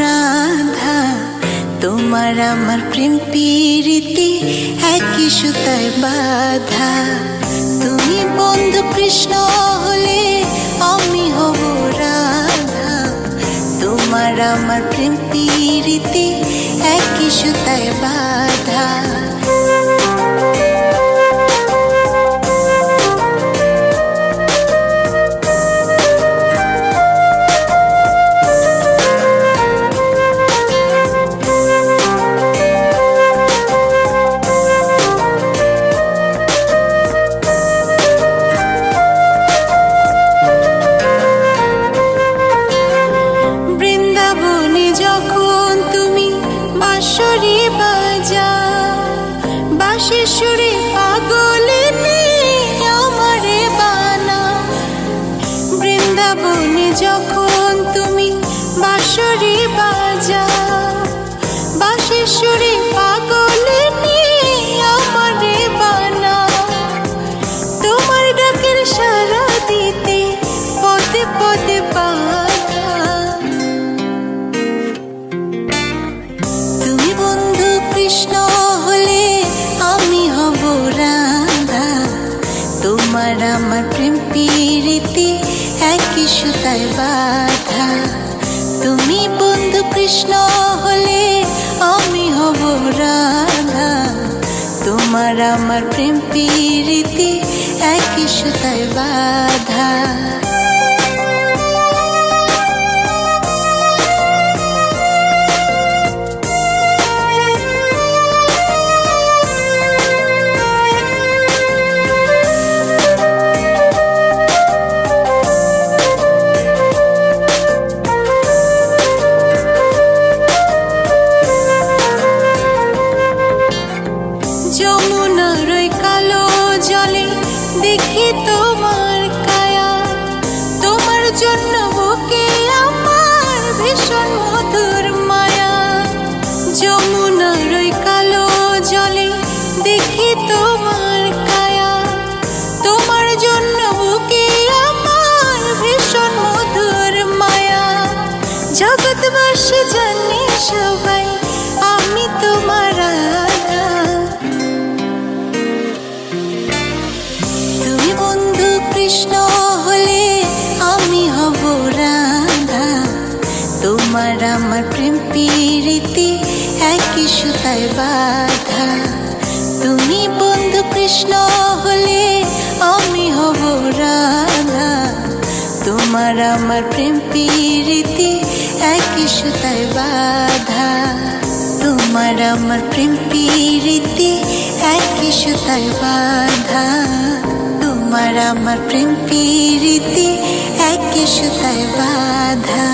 রাধা, তোমার আমার প্রেম প্রীতি একই সুতায় বাঁধা। তুমি বন্ধু কৃষ্ণ হলে আমি হব রাধা, তোমার আমার প্রেম প্রীতি একই সুতায় বাঁধা। বাঁশির সুরে পাগলিনী আমারে বানা, বৃন্দাবনে যখন তুমি বাঁশরি বাজাও, বাঁশির সুরে পাগলিনী আমারে বানা। তোমার ডাকের সাড়া দিতে পদে পদে বাধা। তুমি বন্ধু কৃষ্ণ হলে আমি হব রাধা, তোমার আমার প্রেম প্রীতি একই সুতায় বাঁধা। তুমি বন্ধু কৃষ্ণ হলে আমি হব রাধা, তোমার আমার প্রেম প্রীতি একই সুতায় বাঁধা। যমুনার ওই কালো জলে দেখি তোমার কায়া, তোমার জন্য বুকে আমার ভীষণ মধুর মায়া। যমুনার ওই কালো জলে দেখি তোমার কায়া, তোমার জন্য বুকে আমার ভীষণ মধুর মায়া। জগৎবাসী জানে সবাই আমি তোমার রাধা, তুমি বন্ধু কৃষ্ণ হলে আমি হব রাধা, তোমার আমার প্রেম প্রীতি একই সুতায় বাঁধা। তুমি বন্ধু কৃষ্ণ হলে আমি হব রাধা, তোমার আমার প্রেম প্রীতি একই সুতায় বাঁধা। তোমার আমার প্রেম প্রীতি একই সুতায় বাঁধা, তোমার আমার প্রেম প্রীতি একই সুতায় বাঁধা।